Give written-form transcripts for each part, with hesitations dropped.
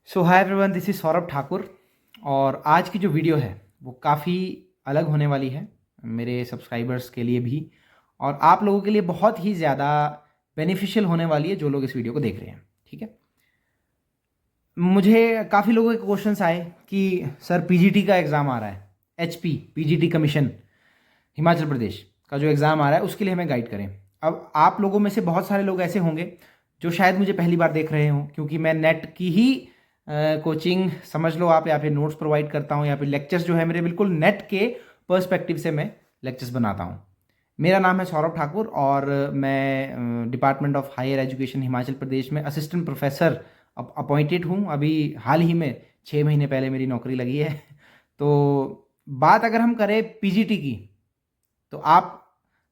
So hi everyone, this is Saurabh Thakur. और आज की जो वीडियो है वो काफ़ी अलग होने वाली है मेरे सब्सक्राइबर्स के लिए भी, और आप लोगों के लिए बहुत ही ज़्यादा बेनिफिशियल होने वाली है जो लोग इस वीडियो को देख रहे हैं। ठीक है, मुझे काफ़ी लोगों के क्वेश्चंस आए कि सर पीजीटी का एग्ज़ाम आ रहा है, HP PGT commission Himachal Pradesh का जो एग्ज़ाम आ रहा है उसके लिए हमें गाइड करें। अब आप लोगों में से बहुत सारे लोग ऐसे होंगे जो शायद मुझे पहली बार देख रहे हों, क्योंकि मैं नेट की ही कोचिंग समझ लो आप, या फिर नोट्स प्रोवाइड करता हूँ, या फिर लेक्चर्स जो है मेरे बिल्कुल नेट के पर्सपेक्टिव से मैं लेक्चर्स बनाता हूँ। मेरा नाम है सौरभ ठाकुर और मैं department of higher education Himachal Pradesh में असिस्टेंट प्रोफेसर अपॉइंटेड हूँ। अभी हाल ही में 6 महीने पहले मेरी नौकरी लगी है। तो बात अगर हम करें पीजीटी की, तो आप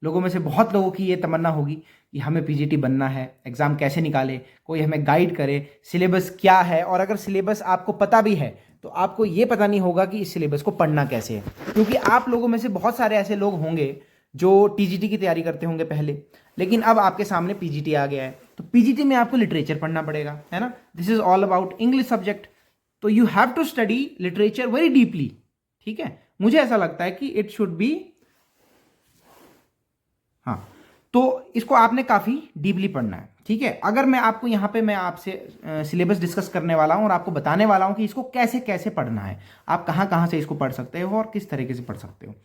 लोगों में से बहुत लोगों की ये तमन्ना होगी कि हमें पीजीटी बनना है, एग्ज़ाम कैसे निकाले, कोई हमें गाइड करे, सिलेबस क्या है। और अगर सिलेबस आपको पता भी है तो आपको ये पता नहीं होगा कि इस सिलेबस को पढ़ना कैसे है, क्योंकि आप लोगों में से बहुत सारे ऐसे लोग होंगे जो टीजीटी की तैयारी करते होंगे पहले, लेकिन अब आपके सामने पीजीटी आ गया है। तो पीजीटी में आपको लिटरेचर पढ़ना पड़ेगा, है ना। This is all about English subject, तो you have to study literature very deeply. ठीक है, मुझे ऐसा लगता है कि इट शुड बी, हाँ, तो इसको आपने काफ़ी डीपली पढ़ना है। ठीक है, अगर मैं आपको यहाँ पे मैं आपसे सिलेबस डिस्कस करने वाला हूँ और आपको बताने वाला हूँ कि इसको कैसे कैसे पढ़ना है, आप कहाँ कहाँ से इसको पढ़ सकते हो और किस तरीके से पढ़ सकते हो।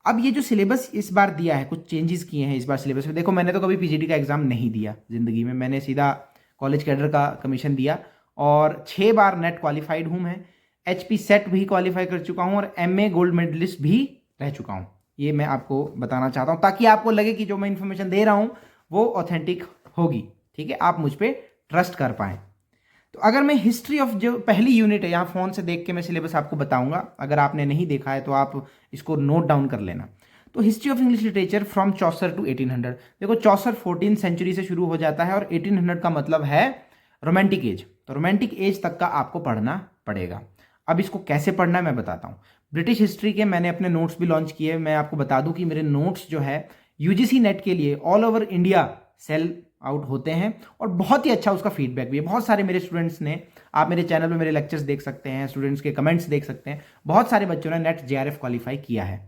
अब ये जो सिलेबस इस बार दिया है, कुछ चेंजेस किए हैं इस बार सिलेबस में। देखो, मैंने तो कभी पीजीटी का एग्ज़ाम नहीं दिया ज़िंदगी में, मैंने सीधा कॉलेज कैडर का कमीशन दिया और 6 बार नेट क्वालिफाइड हूँ मैं। एचपी सेट भी क्वालिफाई कर चुका हूँ और एमए गोल्ड मेडलिस्ट भी रह चुका हूँ। ये मैं आपको बताना चाहता हूँ ताकि आपको लगे कि जो मैं इन्फॉर्मेशन दे रहा हूँ वो ऑथेंटिक होगी। ठीक है, आप मुझ पर ट्रस्ट कर पाएँ। तो अगर मैं हिस्ट्री ऑफ जो पहली यूनिट है, यहाँ फ़ोन से देख के मैं सिलेबस आपको बताऊंगा, अगर आपने नहीं देखा है तो आप इसको नोट डाउन कर लेना। तो history of English literature from Chaucer to 1800। देखो, चौसर 14th सेंचुरी से शुरू हो जाता है और 1800 का मतलब है रोमांटिक एज। तो रोमांटिक एज तक का आपको पढ़ना पड़ेगा। अब इसको कैसे पढ़ना है मैं बताता हूँ। ब्रिटिश हिस्ट्री के मैंने अपने नोट्स भी लॉन्च किए। मैं आपको बता दूं कि मेरे नोट्स जो है यूजीसी नेट के लिए all over India sell out होते हैं और बहुत ही अच्छा उसका फीडबैक भी है। बहुत सारे मेरे स्टूडेंट्स ने, आप मेरे चैनल पे मेरे लेक्चर्स देख सकते हैं, स्टूडेंट्स के कमेंट्स देख सकते हैं, बहुत सारे बच्चों ने नेट जेआरएफ क्वालिफाई किया है।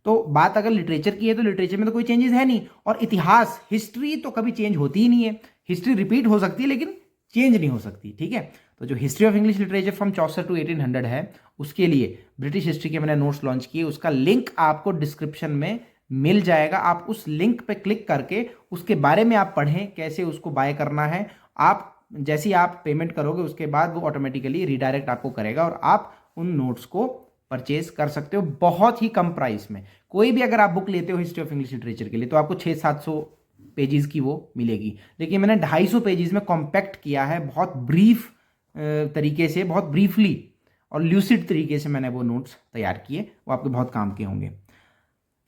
तो बात अगर लिटरेचर की है तो लिटरेचर में तो कोई चेंजेस है नहीं, और इतिहास हिस्ट्री तो कभी चेंज होती ही नहीं है। हिस्ट्री रिपीट हो सकती है लेकिन चेंज नहीं हो सकती। ठीक है, तो जो history of English literature from Chaucer to 1800 है, उसके लिए ब्रिटिश हिस्ट्री के मैंने नोट्स लॉन्च किए। उसका लिंक आपको डिस्क्रिप्शन में मिल जाएगा। आप उस लिंक पे क्लिक करके उसके बारे में आप पढ़ें, कैसे उसको बाय करना है। आप जैसे ही आप पेमेंट करोगे उसके बाद वो ऑटोमेटिकली रिडायरेक्ट आपको करेगा और आप उन नोट्स को परचेज कर सकते हो बहुत ही कम प्राइस में। कोई भी अगर आप बुक लेते हो हिस्ट्री ऑफ इंग्लिश लिटरेचर के लिए तो आपको 600-700 पेजेस की वो मिलेगी, लेकिन मैंने 250 पेजेस में कॉम्पैक्ट किया है, बहुत ब्रीफ तरीके से, बहुत ब्रीफली और ल्यूसिड तरीके से मैंने वो नोट्स तैयार किए, वो आपके बहुत काम के होंगे।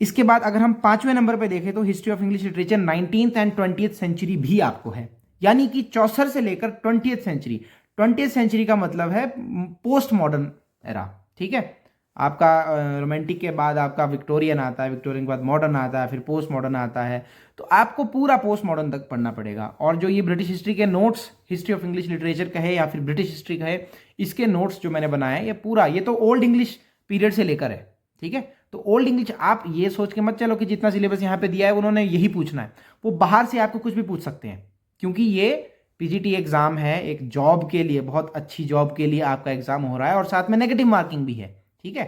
इसके बाद अगर हम 5वें नंबर पे देखें तो history of English literature 19th and 20th century भी आपको है, यानी कि चौसर से लेकर 20th सेंचुरी। 20th सेंचुरी का मतलब है पोस्ट मॉडर्न एरा। ठीक है, आपका रोमांटिक के बाद आपका विक्टोरियन आता है, विक्टोरियन के बाद मॉडर्न आता है, फिर पोस्ट मॉडर्न आता है। तो आपको पूरा पोस्ट मॉडर्न तक पढ़ना पड़ेगा। और जो ये ब्रिटिश हिस्ट्री के notes, history of English literature कहे या फिर ब्रिटिश हिस्ट्री कहे, इसके नोट्स जो मैंने बनाए हैं ये पूरा, ये तो ओल्ड इंग्लिश पीरियड से लेकर है। ठीक है, तो ओल्ड इंग्लिश आप ये सोच के मत चलो कि जितना सिलेबस यहाँ पे दिया है उन्होंने यही पूछना है। वो बाहर से आपको कुछ भी पूछ सकते हैं, क्योंकि ये पीजीटी एग्जाम है, एक जॉब के लिए, बहुत अच्छी जॉब के लिए आपका एग्जाम हो रहा है और साथ में नेगेटिव मार्किंग भी है। ठीक है,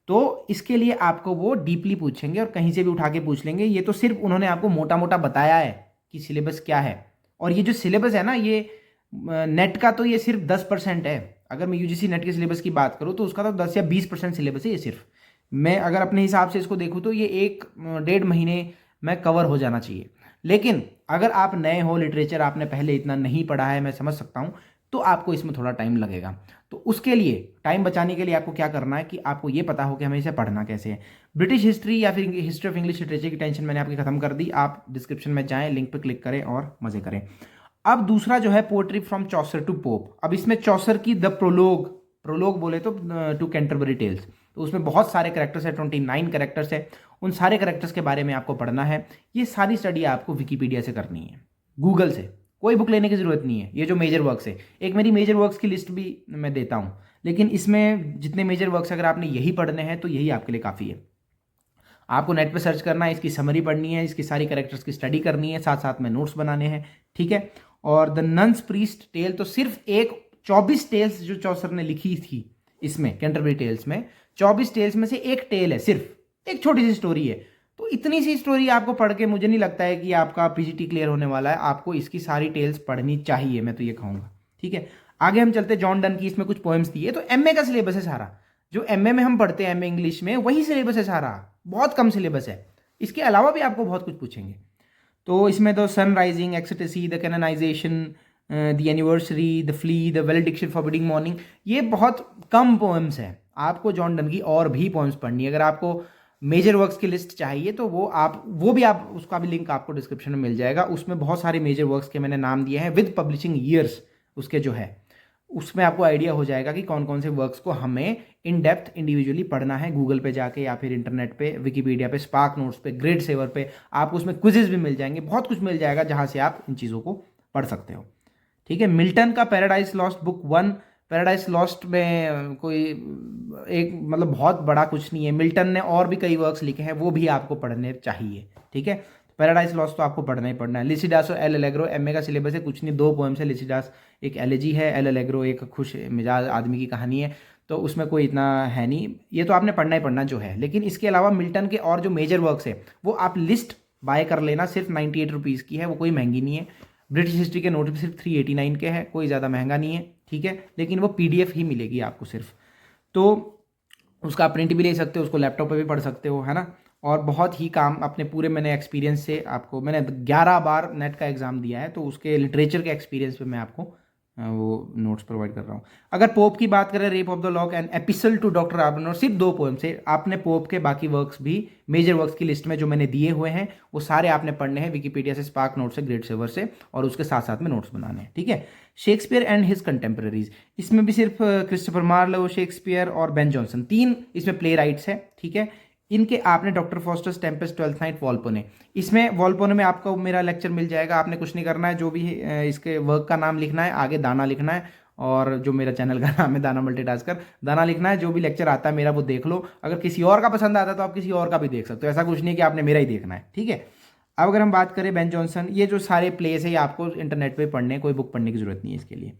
तो इसके लिए आपको वो डीपली पूछेंगे और कहीं से भी उठा के पूछ लेंगे। ये तो सिर्फ उन्होंने आपको मोटा मोटा बताया है कि सिलेबस क्या है। और ये जो सिलेबस है ना, ये नेट का तो ये सिर्फ 10% है। अगर मैं यूजीसी नेट के सिलेबस की बात करूँ तो उसका तो 10 या 20% सिलेबस है ये सिर्फ। मैं अगर अपने हिसाब से इसको देखूँ तो ये 1-1.5 महीने में कवर हो जाना चाहिए। लेकिन अगर आप नए हो, लिटरेचर आपने पहले इतना नहीं पढ़ा है, मैं समझ सकता हूँ, तो आपको इसमें थोड़ा टाइम लगेगा। तो उसके लिए, टाइम बचाने के लिए आपको क्या करना है कि आपको ये पता हो कि हमें इसे पढ़ना कैसे है। ब्रिटिश हिस्ट्री या फिर हिस्ट्री ऑफ इंग्लिश लिटरेचर की टेंशन मैंने आपकी खत्म कर दी। आप डिस्क्रिप्शन में जाएं, लिंक पर क्लिक करें और मजे करें। अब दूसरा जो है poetry from Chaucer to Pope. अब इसमें चौसर की द प्रोलोग, प्रोलोग बोले तो टू कैंटरबरी टेल्स, तो उसमें बहुत सारे कैरेक्टर्स है, 29 कैरेक्टर्स है। उन सारे कैरेक्टर्स के बारे में आपको पढ़ना है। ये सारी स्टडी आपको विकीपीडिया से करनी है, गूगल से, कोई बुक लेने की ज़रूरत नहीं है। ये जो मेजर वर्क्स है, एक मेरी मेजर वर्क्स की लिस्ट भी मैं देता हूँ, लेकिन इसमें जितने मेजर वर्क्स अगर आपने यही पढ़ने हैं तो यही आपके लिए काफ़ी है। आपको नेट पे सर्च करना है, इसकी समरी पढ़नी है, इसकी सारी कैरेक्टर्स की स्टडी करनी है, साथ साथ में नोट्स बनाने हैं, ठीक है। और द नन्स प्रीस्ट टेल, तो सिर्फ एक 24 टेल्स जो चौसर ने लिखी थी इसमें कैंटरबरी टेल्स में, 24 टेल्स में से एक टेल है, सिर्फ एक छोटी सी स्टोरी है। तो इतनी सी स्टोरी आपको पढ़ के मुझे नहीं लगता है कि आपका पीजीटी क्लियर होने वाला है। आपको इसकी सारी टेल्स पढ़नी चाहिए, मैं तो ये कहूँगा, ठीक है। आगे हम चलते, जॉन डन की इसमें कुछ पोएम्स दी है। तो एमए का सिलेबस है सारा, जो एमए में हम पढ़ते हैं एमए इंग्लिश में, वही सिलेबस है सारा, बहुत कम सिलेबस है। इसके अलावा भी आपको बहुत कुछ पूछेंगे। तो इसमें तो sun rising, ecstasy, the canonization, the anniversary, the flea, the valediction, forbidding mourning, ये बहुत कम पोएम्स हैं। आपको जॉन डन की और भी पोएम्स पढ़नी है। अगर आपको मेजर वर्क्स की लिस्ट चाहिए तो वो भी आप, उसका भी लिंक आपको डिस्क्रिप्शन में मिल जाएगा। उसमें बहुत सारे मेजर वर्क्स के मैंने नाम दिए हैं विद पब्लिशिंग ईयर्स उसके जो है, उसमें आपको आइडिया हो जाएगा कि कौन कौन से वर्क्स को हमें इन डेप्थ इंडिविजुअली पढ़ना है। गूगल पे जाके या फिर इंटरनेट पे, विकिपीडिया पे, स्पार्क नोट्स पे, ग्रेड सेवर पे, आपको उसमें क्विजेज भी मिल जाएंगे, बहुत कुछ मिल जाएगा जहाँ से आप इन चीज़ों को पढ़ सकते हो, ठीक है। मिल्टन का paradise lost book 1, paradise lost में कोई एक मतलब बहुत बड़ा कुछ नहीं है। मिल्टन ने और भी कई वर्क्स लिखे हैं, वो भी आपको पढ़ने चाहिए, ठीक है। पैराडाइज लॉस्ट तो आपको पढ़ना ही पढ़ना है। लिसिडास और एल एलेग्रो, एमए का सिलेबस है, कुछ नहीं, 2 पोएम्स है। लिसिडास एक एलेजी है, एल एलेग्रो एक खुश मिजाज आदमी की कहानी है, तो उसमें कोई इतना है नहीं, ये तो आपने पढ़ना ही पढ़ना जो है। लेकिन इसके अलावा मिल्टन के और जो मेजर वर्क्स है वो आप लिस्ट बाय कर लेना, सिर्फ 98 रुपीज़ की है, वो कोई महंगी नहीं है। ब्रिटिश हिस्ट्री के नोट भी सिर्फ 389 के हैं, कोई ज़्यादा महंगा नहीं है, ठीक है। लेकिन वो पीडीएफ ही मिलेगी आपको सिर्फ, तो उसका प्रिंट भी ले सकते हो, उसको लैपटॉप पे भी पढ़ सकते हो, है ना। और बहुत ही काम अपने पूरे मैंने एक्सपीरियंस से आपको, मैंने 11 बार नेट का एग्ज़ाम दिया है, तो उसके लिटरेचर के एक्सपीरियंस पे मैं आपको वो नोट्स प्रोवाइड कर रहा हूँ। अगर पोप की बात करें, rape of the lock and epistle to doctor Arbuthnot, सिर्फ 2 पोएम से आपने पोप के बाकी वर्क्स भी मेजर वर्क्स की लिस्ट में जो मैंने दिए हुए हैं वो सारे आपने पढ़ने हैं, विकिपीडिया से, स्पार्क नोट से, ग्रेड सेवर से, और उसके साथ साथ में नोट्स बनाने हैं, ठीक है। शेक्सपियर एंड हिज कंटेम्प्रेरीज, इसमें भी सिर्फ क्रिस्टोफर मार्लो, शेक्सपियर और बेन जॉनसन, 3 इसमें प्ले राइट्स है, ठीक है। इनके आपने doctor Faustus Tempest, twelfth night, Volpone, इसमें वॉल्पोने में आपको मेरा लेक्चर मिल जाएगा। आपने कुछ नहीं करना है, जो भी इसके वर्क का नाम लिखना है, आगे दाना लिखना है, और जो मेरा चैनल का नाम है दाना मल्टीटास्कर, दाना लिखना है। जो भी लेक्चर आता है मेरा वो देख लो, अगर किसी और का पसंद आता है तो आप किसी और का भी देख सकते हो, ऐसा कुछ नहीं कि आपने मेरा ही देखना है, ठीक है। अब अगर हम बात करें बेन जॉनसन, ये जो सारे प्लेस है ये आपको इंटरनेट पे पढ़ने, कोई बुक पढ़ने की जरूरत नहीं है इसके लिए।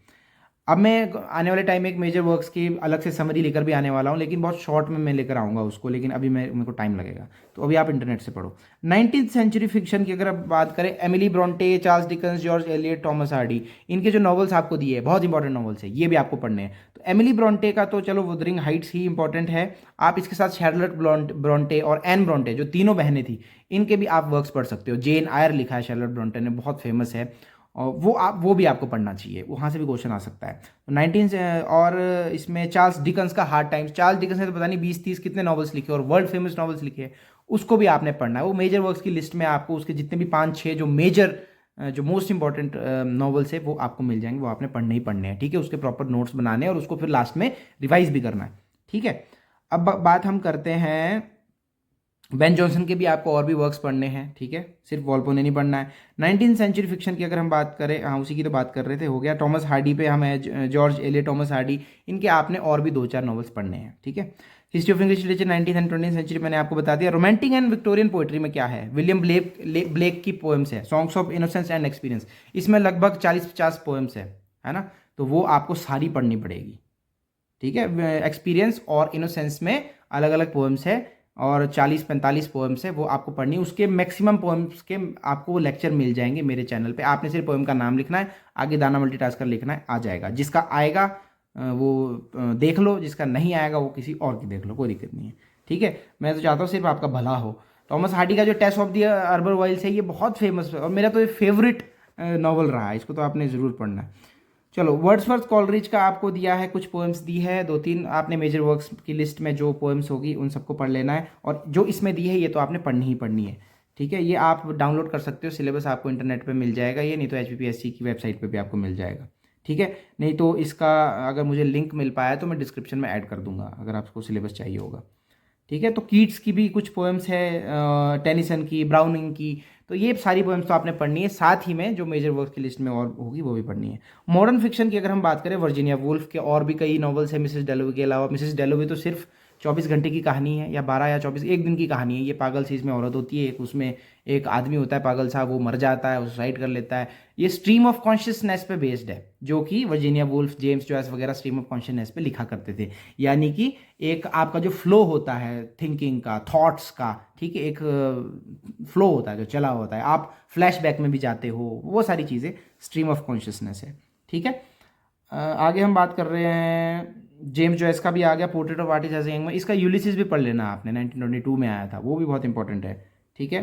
अब मैं आने वाले टाइम में एक मेजर वर्क्स की अलग से समरी लेकर भी आने वाला हूँ, लेकिन बहुत शॉर्ट में मैं लेकर आऊँगा उसको, लेकिन अभी मेरे को टाइम लगेगा, तो अभी आप इंटरनेट से पढ़ो। 19th सेंचुरी फिक्शन की अगर आप बात करें, Emily Bronte, Charles Dickens, George Eliot, Thomas Hardy, इनके जो नॉवेल्स आपको दिए हैं बहुत इंपॉर्टेंट नॉवेल्स है, ये भी आपको पढ़ने हैं। तो एमिली ब्रोंटे का तो चलो वुदरिंग हाइट्स ही इंपॉर्टेंट है, आप इसके साथ शार्लोट ब्रोंटे और एन ब्रोंटे जो तीनों बहनें थी, इनके भी आप वर्क्स पढ़ सकते हो। जेन आयर लिखा है शार्लोट ब्रोंटे ने, बहुत फेमस है, और वो भी आपको पढ़ना चाहिए, वहाँ से भी क्वेश्चन आ सकता है। तो 19 और इसमें चार्ल्स डिकन्स का हार्ड टाइम्स, चार्ल्स डिकन्स ने तो पता नहीं 20-30 कितने नॉवेल्स लिखे और वर्ल्ड फेमस नॉवेल्स लिखे, उसको भी आपने पढ़ना है। वो मेजर वर्क्स की लिस्ट में आपको उसके जितने भी 5-6 जो मेजर जो मोस्ट इंपॉर्टेंट नॉवेल्स है वो आपको मिल जाएंगे, वो आपने पढ़ने ही पढ़ने हैं, ठीक है। उसके प्रॉपर नोट्स बनाने हैं और उसको फिर लास्ट में रिवाइज भी करना है, ठीक है। अब बात हम करते हैं बेन जॉनसन के भी आपको और भी वर्क्स पढ़ने हैं, ठीक है, सिर्फ वॉल्पोने नहीं पढ़ना है। 19th सेंचुरी फिक्शन की अगर हम बात करें, हाँ उसी की तो बात कर रहे थे, हो गया। टॉमस हार्डी पे हम है, जॉर्ज एलियट, टॉमस हार्डी, इनके आपने और भी 2-4 नॉवेल्स पढ़ने हैं, ठीक है। History of English literature 19th and 20th century मैंने आपको बता दिया। रोमांटिक एंड विक्टोरियन पोएट्री में क्या है, विलियम ब्लेक की पोएम्स है, songs of innocence and experience, इसमें लगभग 40-50 पोएम्स है ना, तो वो आपको सारी पढ़नी पड़ेगी, ठीक है। एक्सपीरियंस और इनोसेंस में अलग अलग पोएम्स है और 40-45 पोएम्स है, वो आपको पढ़नी है। उसके मैक्सिमम पोएम्स के आपको वो लेक्चर मिल जाएंगे मेरे चैनल पे, आपने सिर्फ पोएम का नाम लिखना है, आगे दाना मल्टीटास्कर लिखना है, आ जाएगा। जिसका आएगा वो देख लो, जिसका नहीं आएगा वो किसी और की देख लो, कोई दिक्कत नहीं है, ठीक है। मैं तो चाहता हूँ सिर्फ आपका भला हो। थॉमस हार्डी का जो test of the arbour wilds है ये बहुत फेमस है और मेरा तो ये फेवरेट नॉवल रहा है, इसको तो आपने ज़रूर पढ़ना है। चलो, वर्ड्सवर्थ कॉलरिज का आपको दिया है, कुछ पोएम्स दी है, 2-3 आपने मेजर वर्क्स की लिस्ट में जो पोएम्स होगी उन सबको पढ़ लेना है, और जो इसमें दी है ये तो आपने पढ़नी ही पढ़नी है, ठीक है। ये आप डाउनलोड कर सकते हो, सिलेबस आपको इंटरनेट पे मिल जाएगा, ये नहीं तो HPPSC की वेबसाइट पे भी आपको मिल जाएगा, ठीक है। नहीं तो इसका अगर मुझे लिंक मिल पाया तो मैं डिस्क्रिप्शन में ऐड कर दूंगा, अगर आपको सिलेबस चाहिए होगा, ठीक है। तो कीट्स की भी कुछ पोएम्स है, टेनिसन की, ब्राउनिंग की, तो ये सारी पोएम्स तो आपने पढ़नी है, साथ ही में जो मेजर वर्क की लिस्ट में और होगी वो भी पढ़नी है। मॉडर्न फिक्शन की अगर हम बात करें, वर्जीनिया वुल्फ के और भी कई नॉवेल्स हैं मिसेस डेलोवी के अलावा। मिसेस डेलोवी तो सिर्फ 24 घंटे की कहानी है, या 12 या 24, एक दिन की कहानी है। ये पागल सी इसमें औरत होती है, एक उसमें एक आदमी होता है पागल सा, वो मर जाता है, वो सुसाइड कर लेता है। ये स्ट्रीम ऑफ कॉन्शियसनेस पे बेस्ड है, जो कि वर्जीनिया वुल्फ, जेम्स जॉयस वगैरह स्ट्रीम ऑफ कॉन्शियसनेस पे लिखा करते थे। यानी कि एक आपका जो फ्लो होता है थिंकिंग का, थॉट्स का, ठीक है, एक फ्लो होता है जो चला होता है, आप फ्लैशबैक में भी जाते हो, वो सारी चीज़ें स्ट्रीम ऑफ कॉन्शियसनेस है। ठीक है। आगे हम बात कर रहे हैं, जेम्स जॉयस का भी आ गया, portrait of artist as young man. इसका यूलिसिस भी पढ़ लेना आपने, 1922 में आया था, वो भी बहुत इंपॉर्टेंट है। ठीक है।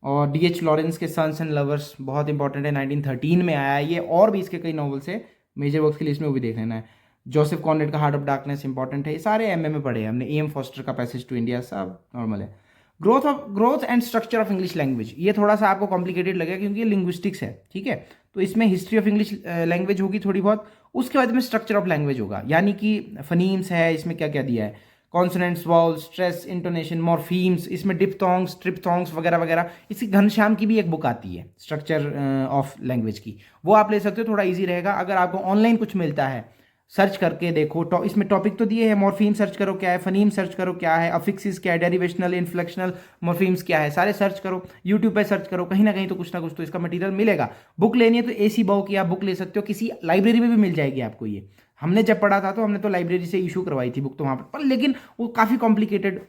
और डीएच लॉरेंस के सन्स एंड लवर्स बहुत इंपॉर्टेंट है, 1913 में आया है ये। और भी इसके कई नॉवेल्स है मेजर वर्क्स की लिस्ट में, वो भी देख लेना है। जोसेफ कॉनरेड का हार्ट ऑफ डार्कनेस इंपॉर्टेंट है। ये सारे एमए में पढ़े हैं हमने। एम फॉस्टर का पैसेज टू इंडिया, सब नॉर्मल है। Growth and structure of English language, ये थोड़ा सा आपको कॉम्प्लिकेटेड लगेगा क्योंकि ये लिंग्विस्टिक्स है। ठीक है। तो इसमें हिस्ट्री ऑफ इंग्लिश लैंग्वेज होगी थोड़ी बहुत, उसके बाद में स्ट्रक्चर ऑफ लैंग्वेज होगा, यानी कि फनीम्स है, इसमें क्या क्या दिया है, consonants, vowels, stress, intonation, morphemes, इसमें डिप्थोंग्स, ट्रिप्थोंग्स वगैरह वगैरह। इसी घनश्याम की भी एक बुक आती है स्ट्रक्चर ऑफ लैंग्वेज की, वो आप ले सकते हो, थोड़ा इजी रहेगा। अगर आपको ऑनलाइन कुछ मिलता है, सर्च करके देखो, इसमें टॉपिक तो दिए हैं, मॉर्फीम सर्च करो क्या है, फनीम सर्च करो क्या है, अफिक्सिस क्या है, डेरिवेशनल, इन्फ्लेक्शनल मॉर्फीम्स क्या है, सारे सर्च करो, यूट्यूब पे सर्च करो, कहीं ना कहीं तो कुछ ना कुछ तो इसका मटेरियल मिलेगा। बुक लेनी है तो एसी बाउ की आप बुक ले सकते हो, किसी लाइब्रेरी में भी मिल जाएगी आपको ये। हमने जब पढ़ा था तो हमने तो लाइब्रेरी से इशू करवाई थी बुक, तो वहाँ पर, लेकिन वो काफ़ी कॉम्प्लिकेटेड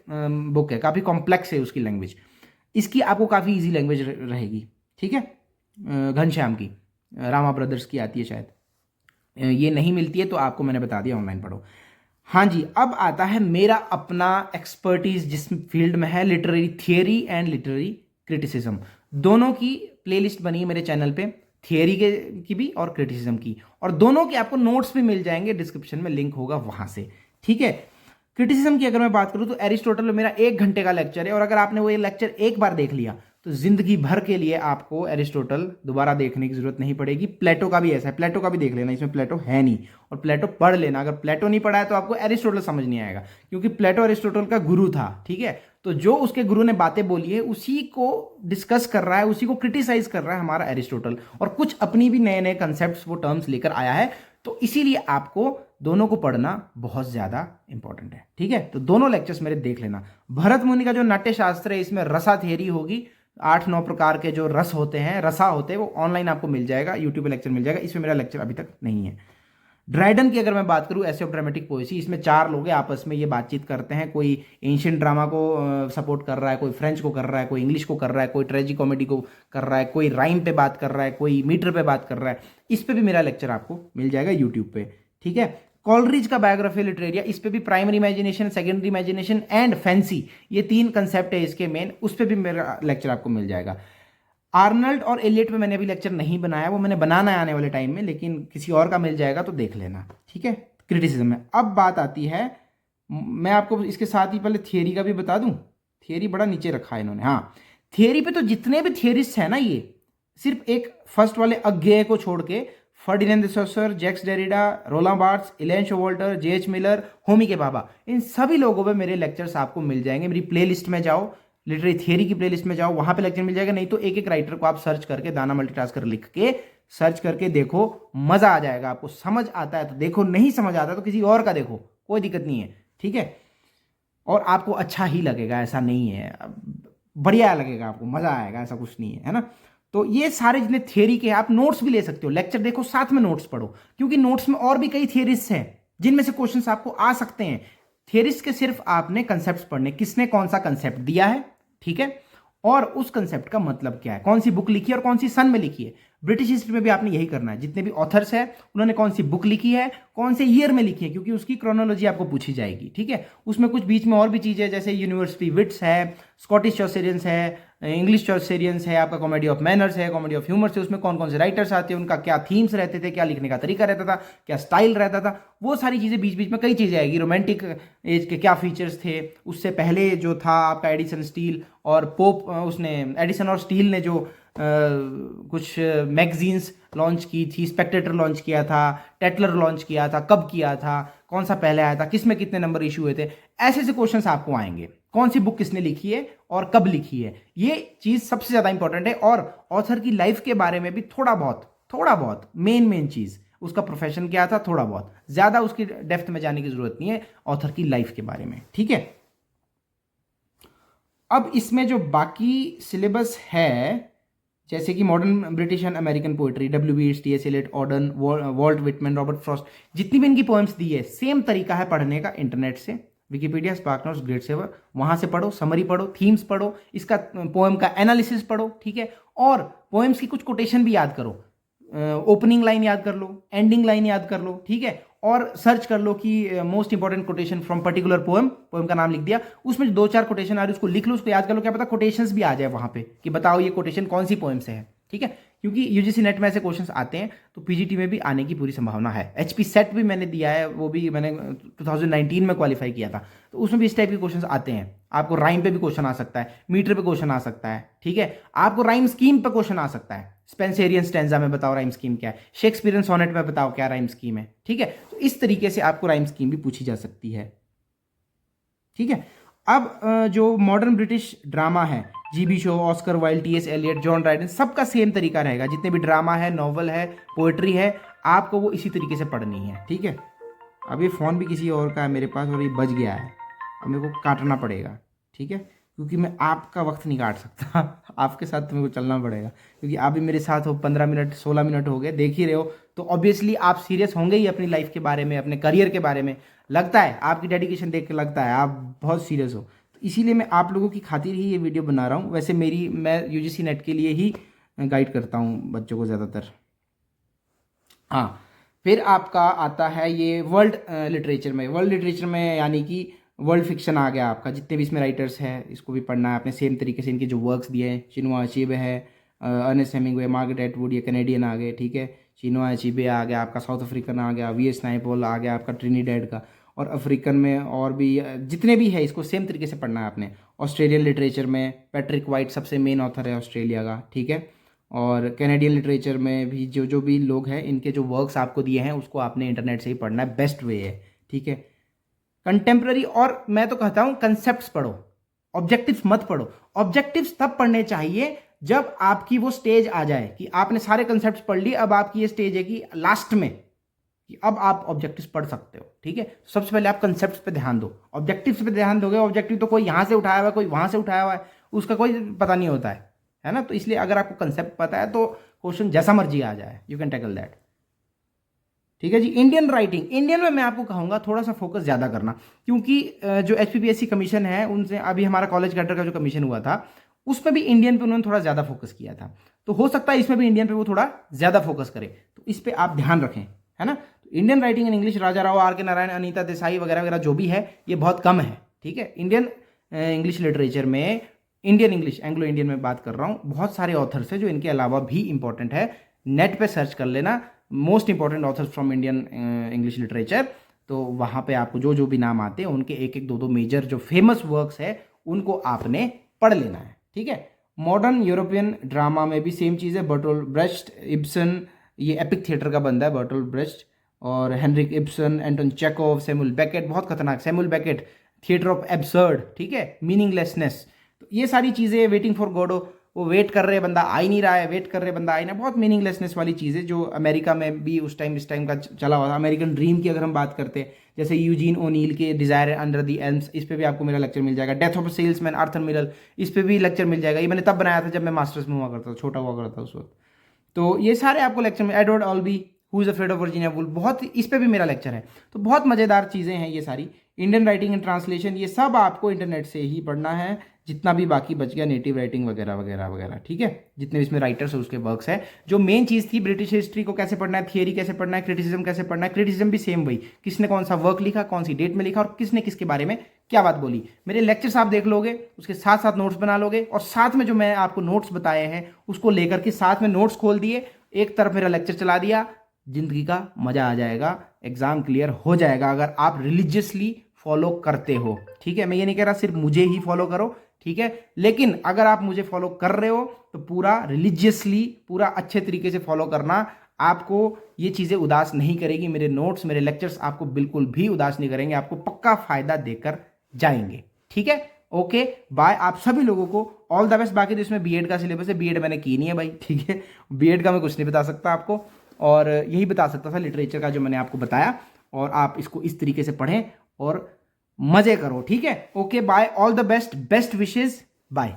बुक है, काफ़ी कॉम्प्लेक्स है उसकी लैंग्वेज। इसकी आपको काफ़ी ईजी लैंग्वेज रहेगी। ठीक है। घनश्याम की, रामा ब्रदर्स की आती है शायद, ये नहीं मिलती है तो आपको मैंने बता दिया ऑनलाइन पढ़ो। हाँ जी, अब आता है मेरा अपना एक्सपर्टीज जिस फील्ड में है, literary theory and literary criticism. दोनों की प्लेलिस्ट बनी है मेरे चैनल पे, थियरी के की भी और क्रिटिसिज्म की, और दोनों के आपको नोट्स भी मिल जाएंगे, डिस्क्रिप्शन में लिंक होगा वहां से। ठीक है। क्रिटिसिज्म की अगर मैं बात करूं तो एरिस्टोटल में मेरा 1 घंटे का लेक्चर है, और अगर आपने वो ये लेक्चर एक बार देख लिया तो जिंदगी भर के लिए आपको एरिस्टोटल दोबारा देखने की जरूरत नहीं पड़ेगी। प्लेटो का भी ऐसा है, प्लेटो का भी देख लेना, इसमें प्लेटो है नहीं, और प्लेटो पढ़ लेना। अगर प्लेटो नहीं पढ़ा है तो आपको एरिस्टोटल समझ नहीं आएगा, क्योंकि प्लेटो एरिस्टोटल का गुरु था। ठीक है। तो जो उसके गुरु ने बातें बोली है उसी को डिस्कस कर रहा है, उसी को क्रिटिसाइज कर रहा है हमारा एरिस्टोटल, और कुछ अपनी भी नए नए कंसेप्ट, वो टर्म्स लेकर आया है। तो इसीलिए आपको दोनों को पढ़ना बहुत ज्यादा इंपॉर्टेंट है। ठीक है। तो दोनों लेक्चर्स मेरे देख लेना। भरत मुनि का जो नाट्य शास्त्र है, इसमें रसा थियरी होगी, 8-9 प्रकार के जो रस होते हैं, रसा होते हैं, वो ऑनलाइन आपको मिल जाएगा, यूट्यूब पे लेक्चर मिल जाएगा। इसमें मेरा लेक्चर अभी तक नहीं है। ड्राइडन की अगर मैं बात करूं, एसे ऑफ ड्रामेटिक पोएसी, इसमें 4 लोग हैं, आपस में ये बातचीत करते हैं, कोई एंशियंट ड्रामा को सपोर्ट कर रहा है, कोई फ्रेंच को कर रहा है, कोई इंग्लिश को कर रहा है, कोई ट्रेजिक कॉमेडी को कर रहा है, कोई राइम पे बात कर रहा है, कोई मीटर पे बात कर रहा है। इस पे भी मेरा लेक्चर आपको मिल जाएगा यूट्यूब पे। ठीक है। कॉलरिज का बायोग्राफी लिटरेरिया, इस पे भी primary imagination, secondary imagination and fancy, ये 3 कंसेप्ट है इसके मेन, उस पे भी मेरा लेक्चर आपको मिल जाएगा। आर्नल्ड और एलियट में मैंने अभी लेक्चर नहीं बनाया, वो मैंने बनाना है आने वाले टाइम में, लेकिन किसी और का मिल जाएगा तो देख लेना। ठीक है। क्रिटिसिज्म में अब बात आती है, मैं आपको इसके साथ ही पहले थियरी का भी बता दूं। थियरी बड़ा नीचे रखा है इन्होंने। हाँ, थियरी पे तो जितने भी थियरिस्ट हैं ना, ये सिर्फ एक फर्स्ट वाले अज्ञेय को छोड़ के, Ferdinand de Saussure, Jacques Derrida, Roland Barthes, Elaine Showalter, JH Miller, Homi K Bhabha, इन सभी लोगों पे मेरे लेक्चर्स आपको मिल जाएंगे। मेरी प्लेलिस्ट में जाओ, लिटरेरी थियरी की प्लेलिस्ट में जाओ, वहां पे लेक्चर मिल जाएगा। नहीं तो एक एक राइटर को आप सर्च करके, दाना मल्टीटास्कर लिख के सर्च करके देखो, मजा आ जाएगा आपको। समझ आता है तो देखो, नहीं समझ आता तो किसी और का देखो, कोई दिक्कत नहीं है। ठीक है। और आपको अच्छा ही लगेगा, ऐसा नहीं है, बढ़िया लगेगा आपको, मजा आएगा, ऐसा कुछ नहीं है ना। तो ये सारे जितने थियरी के, आप नोट्स भी ले सकते हो, लेक्चर देखो साथ में नोट्स पढ़ो, क्योंकि नोट्स में और भी कई थियरिस्ट हैं जिनमें से क्वेश्चंस आपको आ सकते हैं। थियरिस्ट के सिर्फ आपने कंसेप्ट पढ़ने, किसने कौन सा कंसेप्ट दिया है, ठीक है, और उस कंसेप्ट का मतलब क्या है, कौन सी बुक लिखी है और कौन सी सन में लिखी है। ब्रिटिश हिस्ट्री में भी आपने यही करना है, जितने भी ऑथर्स हैं उन्होंने कौन सी बुक लिखी है, कौन से ईयर में लिखी है, क्योंकि उसकी क्रोनोलॉजी आपको पूछी जाएगी। ठीक है। उसमें कुछ बीच में और भी चीज़ें, जैसे यूनिवर्सिटी विट्स है, स्कॉटिश चौसेरियंस है, इंग्लिश चौसेरियंस है, आपका कॉमेडी ऑफ मैनर्स है, कॉमेडी ऑफ ह्यूमर्स है, उसमें कौन कौन से राइटर्स आते हैं, उनका क्या थीम्स रहते थे, क्या लिखने का तरीका रहता था, क्या स्टाइल रहता था, वो सारी चीज़ें बीच बीच में कई चीज़ें आएगी। रोमांटिक एज के क्या फीचर्स थे, उससे पहले जो था आपका एडिसन स्टील और पोप, उसने एडिसन और स्टील ने जो कुछ मैगजीन्स लॉन्च की थी, स्पेक्टेटर लॉन्च किया था, टेटलर लॉन्च किया था, कब किया था, कौन सा पहले आया था, किस में कितने नंबर इशू हुए थे, ऐसे ऐसे क्वेश्चंस आपको आएंगे। कौन सी बुक किसने लिखी है और कब लिखी है, ये चीज सबसे ज्यादा इंपॉर्टेंट है। और ऑथर की लाइफ के बारे में भी थोड़ा बहुत मेन चीज, उसका प्रोफेशन क्या था, थोड़ा बहुत, ज्यादा उसकी डेप्थ में जाने की जरूरत नहीं है ऑथर की लाइफ के बारे में, ठीक है। अब इसमें जो बाकी सिलेबस है, जैसे कि modern British and American poetry, WB T.S. Eliot, Auden, Walt Whitman, Robert Frost, जितनी भी इनकी पोएम्स दी है, सेम तरीका है पढ़ने का इंटरनेट से, Wikipedia, spark notes, grade saver, वहां से पढ़ो, समरी पढ़ो, थीम्स पढ़ो, इसका पोएम का एनालिसिस पढ़ो, ठीक है। और पोएम्स की कुछ कोटेशन भी याद करो, ओपनिंग लाइन याद कर लो, एंडिंग लाइन याद कर लो, ठीक है। और सर्च कर लो कि most important quotation from particular poem, poem का नाम लिख दिया, उसमें जो 2-4 कोटेशन आ रही है उसको लिख लो, उसको याद कर लो, क्या पता कोटेशंस भी आ जाए वहां पे कि बताओ ये कोटेशन कौन सी पोएम से है, ठीक है। क्योंकि यूजीसी नेट में ऐसे क्वेश्चंस आते हैं, तो पीजीटी में भी आने की पूरी संभावना है। एचपी सेट भी मैंने दिया है, वो भी मैंने 2019 में क्वालिफाई किया था, तो उसमें भी इस टाइप के क्वेश्चंस आते हैं। आपको राइम पे भी क्वेश्चन आ सकता है, मीटर पे क्वेश्चन आ सकता है, ठीक है। आपको राइम स्कीम पे क्वेश्चन आ सकता है, स्पेंसेरियन स्टैंजा में बताओ राइम स्कीम क्या है, शेक्सपियरियन सोनेट में बताओ क्या राइम स्कीम है, ठीक है। तो इस तरीके से आपको राइम स्कीम भी पूछी जा सकती है, ठीक है। अब जो मॉडर्न ब्रिटिश ड्रामा है, GB Shaw, Oscar Wilde, TS Eliot, John Dryden, सबका सेम तरीका रहेगा। जितने भी ड्रामा है, नॉवल है, पोएट्री है, आपको वो इसी तरीके से पढ़नी है, ठीक है। अब ये फ़ोन भी किसी और का है मेरे पास और ये बज गया है, अब मेरे को काटना पड़ेगा, ठीक है, क्योंकि मैं आपका वक्त नहीं काट सकता आपके साथ तो मेरे को चलना पड़ेगा, क्योंकि आप भी मेरे साथ हो, 15 मिनट 16 मिनट हो गए, देख ही रहे हो, तो ऑब्वियसली आप सीरियस होंगे ही अपनी लाइफ के बारे में, अपने करियर के बारे में। लगता है आपकी डेडिकेशन देख के लगता है आप बहुत सीरियस हो, तो इसीलिए मैं आप लोगों की खातिर ही ये वीडियो बना रहा हूँ। वैसे मैं यूजीसी नेट के लिए ही गाइड करता हूँ बच्चों को ज़्यादातर। हाँ, फिर आपका आता है ये वर्ल्ड लिटरेचर में। वर्ल्ड लिटरेचर में यानी कि वर्ल्ड फिक्शन आ गया आपका, जितने भी इसमें राइटर्स हैं इसको भी पढ़ना है आपने सेम तरीके से। इनके जो वर्क्स दिए हैं, चिनुआ अचीबे है, अर्नेस्ट हेमिंग्वे, मार्गरेट एटवुड, ये कैनेडियन आ गए, ठीक है। चिनुआ अचीबे आ गया आपका, साउथ अफ्रीकन आ गया, वी.एस. नायपॉल आ गया आपका, ट्रिनिडेड का। और अफ्रीकन में और भी जितने भी है, इसको सेम तरीके से पढ़ना है आपने। ऑस्ट्रेलियन लिटरेचर में पैट्रिक वाइट सबसे मेन ऑथर है ऑस्ट्रेलिया का, ठीक है। और कैनेडियन लिटरेचर में भी जो जो भी लोग हैं, इनके जो वर्क्स आपको दिए हैं उसको आपने इंटरनेट से ही पढ़ना है, बेस्ट वे है, ठीक है। कंटेम्प्रेरी, और मैं तो कहता हूं कंसेप्ट्स पढ़ो, ऑब्जेक्टिव्स मत पढ़ो। ऑब्जेक्टिव्स तब पढ़ने चाहिए जब आपकी वो स्टेज आ जाए कि आपने सारे कंसेप्ट्स पढ़ लिए, अब आपकी ये स्टेज है कि लास्ट में कि अब आप ऑब्जेक्टिव्स पढ़ सकते हो, ठीक है। सबसे पहले आप कंसेप्ट्स पे ध्यान दो, ऑब्जेक्टिव्स पे ध्यान दोगे। ऑब्जेक्टिव तो कोई यहां से उठाया हुआ है, कोई वहां से उठाया हुआ है, उसका कोई पता नहीं होता है ना। तो इसलिए अगर आपको कंसेप्ट पता है तो क्वेश्चन जैसा मर्जी आ जाए, यू कैन टैकल दैट, ठीक है जी। इंडियन राइटिंग, इंडियन में मैं आपको कहूंगा थोड़ा सा फोकस ज़्यादा करना, क्योंकि जो HPPSC कमीशन है उनसे अभी हमारा कॉलेज कैडर का जो कमीशन हुआ था, उसमें भी इंडियन पे उन्होंने थोड़ा ज़्यादा फोकस किया था, तो हो सकता है इसमें भी इंडियन पे वो थोड़ा ज़्यादा फोकस करे, तो इस पर आप ध्यान रखें, है ना। तो Indian writing in English, Raja Rao, R.K. Narayan, Anita Desai वगैरह वगैरह जो भी है, ये बहुत कम है, ठीक है। इंडियन इंग्लिश लिटरेचर में, इंडियन इंग्लिश, एंग्लो इंडियन में बात कर रहा हूँ, बहुत सारे ऑथर्स हैं जो इनके अलावा भी इंपॉर्टेंट है। नेट पे सर्च कर लेना most important authors from Indian English literature, तो वहाँ पे आपको जो जो भी नाम आते हैं उनके एक एक दो दो मेजर जो फेमस वर्क्स है उनको आपने पढ़ लेना है, ठीक है। मॉडर्न यूरोपियन ड्रामा में भी सेम चीज़ है। बर्टोल्ड ब्रेस्ट, इब्सन, ये एपिक थिएटर का बंदा है बर्टोल्ड ब्रेस्ट, और Heinrich Ibsen, Anton Chekhov, Samuel Beckett, बहुत खतरनाक Samuel Beckett, theatre of absurd, ठीक है, मीनिंगलेसनेस, तो ये सारी चीज़ें, वेटिंग फॉर गॉडो, वो वेट कर रहे बंदा आ ही नहीं रहा है, वेट कर रहे बंदा आ ही नहीं, बहुत मीनिंगलेसनेस वाली चीज़ें जो अमेरिका में भी उस टाइम इस टाइम का चला हुआ था। अमेरिकन ड्रीम की अगर हम बात करते हैं, जैसे यूजीन ओनील के डिजायर अंडर द एल्म्स, इस पे भी आपको मेरा लेक्चर मिल जाएगा। Death of a salesman, Arthur Miller, इस पे भी लेक्चर मिल जाएगा। ये मैंने तब बनाया था जब मैं मास्टर्स में हुआ करता था, छोटा हुआ करता था उस वक्त, तो ये सारे आपको लेक्चर में। Edward Albee, who is afraid of Virginia Woolf, बहुत, इस पे भी मेरा लेक्चर है, तो बहुत मज़ेदार चीज़ें हैं ये सारी। इंडियन राइटिंग एंड ट्रांसलेशन, ये सब आपको इंटरनेट से ही पढ़ना है, जितना भी बाकी बच गया नेटिव राइटिंग वगैरह वगैरह वगैरह, ठीक है। जितने भी इसमें राइटर्स है उसके वर्क्स है। जो मेन चीज़ थी, ब्रिटिश हिस्ट्री को कैसे पढ़ना है, थियरी कैसे पढ़ना है, क्रिटिसिज्म कैसे पढ़ना है, क्रिटिसिज्म भी सेम वही, किसने कौन सा वर्क लिखा, कौन सी डेट में लिखा, और किसने किसके बारे में क्या बात बोली। मेरे लेक्चर्स आप देख लोगे, उसके साथ साथ नोट्स बना लोगे, और साथ में जो मैं आपको नोट्स बताए हैं उसको लेकर के साथ में नोट्स खोल दिए, एक तरफ मेरा लेक्चर चला दिया, जिंदगी का मजा आ जाएगा, एग्जाम क्लियर हो जाएगा अगर आप रिलीजियसली फॉलो करते हो, ठीक है। मैं ये नहीं कह रहा सिर्फ मुझे ही फॉलो करो, ठीक है, लेकिन अगर आप मुझे फॉलो कर रहे हो तो पूरा रिलीजियसली, पूरा अच्छे तरीके से फॉलो करना, आपको ये चीज़ें उदास नहीं करेगी, मेरे नोट्स मेरे लेक्चर्स आपको बिल्कुल भी उदास नहीं करेंगे, आपको पक्का फायदा देकर जाएंगे। ठीक है, ओके बाय। आप सभी लोगों को ऑल द बेस्ट। बाकी तो इसमें बीएड का सिलेबस है, बीएड मैंने की नहीं है भाई, ठीक है, बीएड का मैं कुछ नहीं बता सकता आपको, और यही बता सकता था लिटरेचर का जो मैंने आपको बताया, और आप इसको इस तरीके से पढ़ें और मजे करो। ठीक है, okay bye, all the best, best wishes, bye.